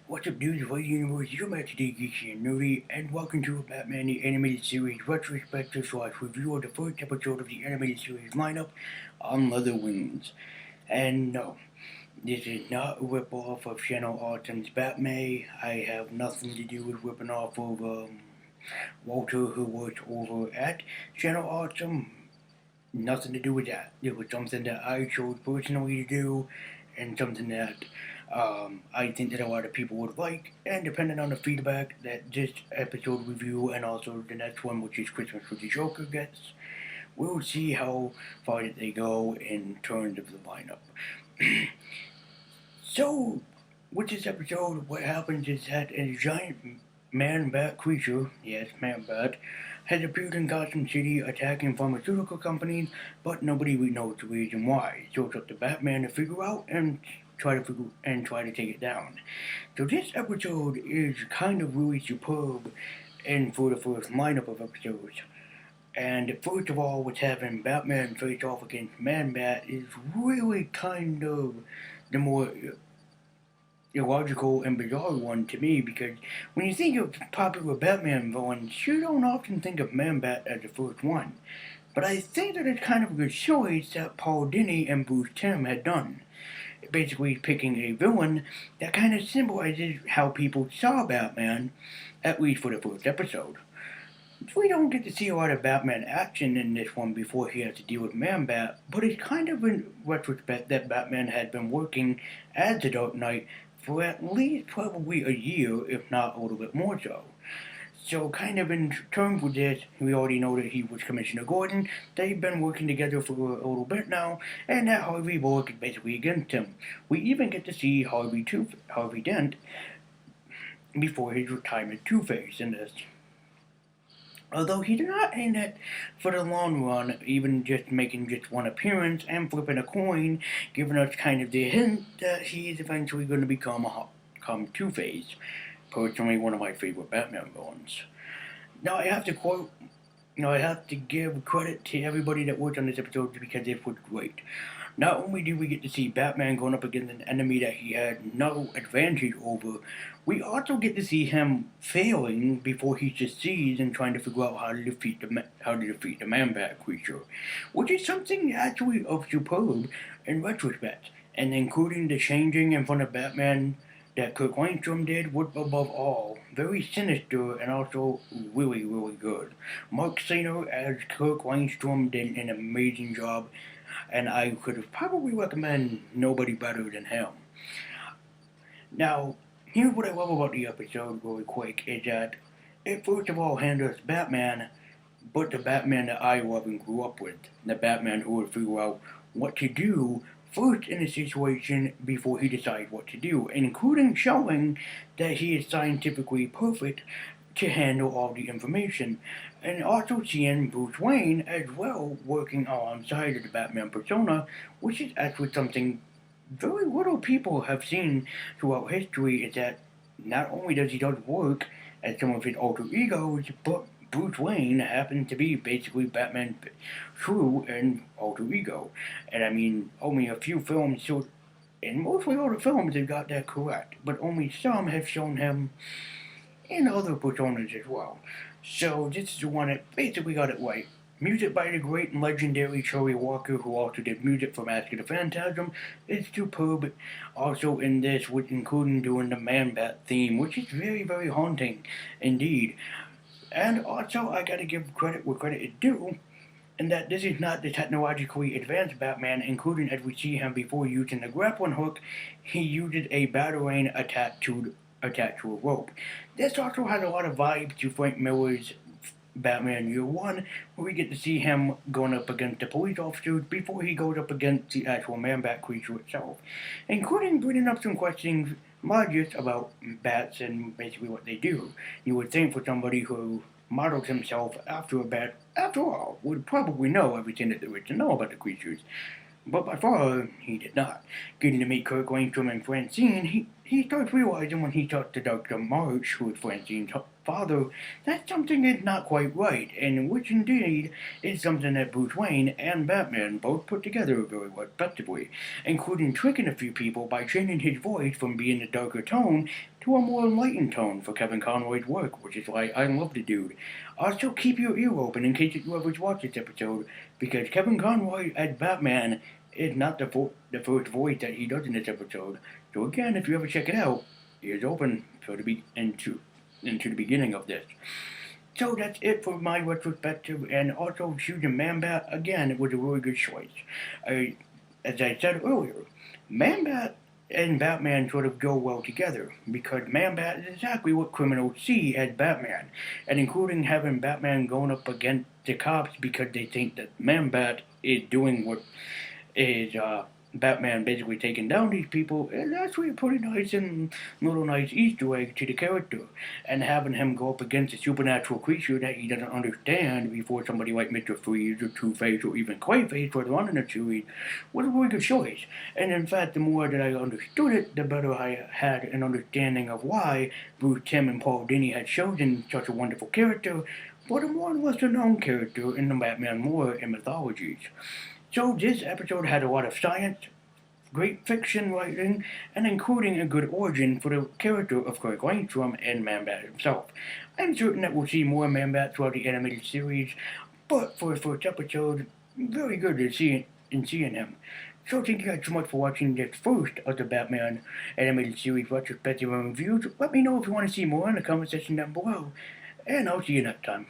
What's up, dudes? What universe? You're back today, geeky and nerdy, and welcome to a Batman the Animated Series retrospective / review of the first episode of the animated series lineup on Leather Wings. And no, this is not a rip-off of Channel Autumn's Batman. I have nothing to do with ripping off of Walter, who works over at Channel Autumn. Nothing to do with that. It was something that I chose personally to do, and something that I think that a lot of people would like, and depending on the feedback that this episode review and also the next one, which is Christmas with the Joker, gets, we'll see how far they go in terms of the lineup. So, with this episode, what happens is that a giant man-bat creature, yes, man-bat, has appeared in Gotham City attacking pharmaceutical companies, but nobody really knows the reason why. So it's up to Batman to figure out and try to take it down. So this episode is kind of really superb, and for the first lineup of episodes. And first of all, what's having Batman face off against Man-Bat is really kind of the more illogical and bizarre one to me, because when you think of popular Batman villains, you don't often think of Man-Bat as the first one. But I think that it's kind of a good choice that Paul Dini and Bruce Timm had done. Basically picking a villain that kind of symbolizes how people saw Batman, at least for the first episode. We don't get to see a lot of Batman action in this one before he has to deal with Man-Bat, but it's kind of in retrospect that Batman had been working as the Dark Knight for at least probably a year, if not a little bit more so. So, kind of in terms with this, we already know that he was Commissioner Gordon. They've been working together for a little bit now, and that Harvey Bullock is basically against him. We even get to see Harvey Dent before his retirement Two-Face in this. Although he did not end it for the long run, even just making just one appearance and flipping a coin, giving us kind of the hint that he's eventually going to become Two-Face. Personally, one of my favorite Batman villains. Now I have to quote, I have to give credit to everybody that worked on this episode because it was great. Not only do we get to see Batman going up against an enemy that he had no advantage over, we also get to see him failing before he succeeds in trying to figure out how to defeat the Man-Bat creature, which is something actually of superb in retrospect, and including the changing in front of Batman that Kirk Langstrom did was above all very sinister and also really, really good. Mark Sainer as Kirk Langstrom did an amazing job, and I could probably recommend nobody better than him. Now, here's what I love about the episode really quick, is that it first of all handles Batman, but the Batman that I love and grew up with. The Batman who would figure out what to do first in a situation before he decides what to do, including showing that he is scientifically perfect to handle all the information, and also seeing Bruce Wayne as well working alongside of the Batman persona, which is actually something very little people have seen throughout history, is that not only does he work as some of his alter egos, but Bruce Wayne happens to be basically Batman's true and alter ego. And I mean, only a few films, so in mostly all the films, they've got that correct, but only some have shown him in other personas as well. So this is the one that basically got it right. Music by the great and legendary Charlie Walker, who also did music for Mask of the Phantasm, is superb. Also in this, with including doing the Man-Bat theme, which is very, very haunting indeed. And also, I gotta give credit where credit is due, in that this is not the technologically advanced Batman, including as we see him before using the grappling hook, he uses a batarang attached to a rope. This also has a lot of vibes to Frank Miller's Batman Year One, where we get to see him going up against the police officers before he goes up against the actual Man-Bat creature itself, including bringing up some questions just about bats and basically what they do. You would think for somebody who models himself after a bat, after all, would probably know everything that there is to know about the creatures. But by far, he did not. Getting to meet Kirk Langstrom and Francine, he starts realizing when he talks to Dr. March, who is Francine's father, that something is not quite right, and which indeed is something that Bruce Wayne and Batman both put together very well effectively, including tricking a few people by changing his voice from being a darker tone to a more enlightened tone for Kevin Conroy's work, which is why I love the dude. Also, keep your ear open in case you ever watch this episode, because Kevin Conroy as Batman is not the first voice that he does in this episode. So again, if you ever check it out, ears open for into the beginning of this. So that's it for my retrospective, and also choosing Man-Bat again. It was a really good choice. As I said earlier, Man-Bat and Batman sort of go well together because Man-Bat is exactly what criminals see as Batman, and including having Batman going up against the cops because they think that Man-Bat is doing what is Batman basically taking down these people is actually a pretty nice and little nice Easter egg to the character. And having him go up against a supernatural creature that he doesn't understand before somebody like Mr. Freeze or Two-Face or even Clayface was running the series was a really good choice. And in fact, the more that I understood it, the better I had an understanding of why Bruce Timm and Paul Dini had chosen such a wonderful character, but a more lesser known character in the Batman lore and mythologies. So this episode had a lot of science, great fiction writing, and including a good origin for the character of Kirk Langstrom and Man-Bat himself. I'm certain that we'll see more Man-Bat throughout the animated series, but for his first episode, very good to see in seeing him. So thank you guys so much for watching this first of the Batman animated series retrospective and reviews. Let me know if you want to see more in the comment section down below, and I'll see you next time.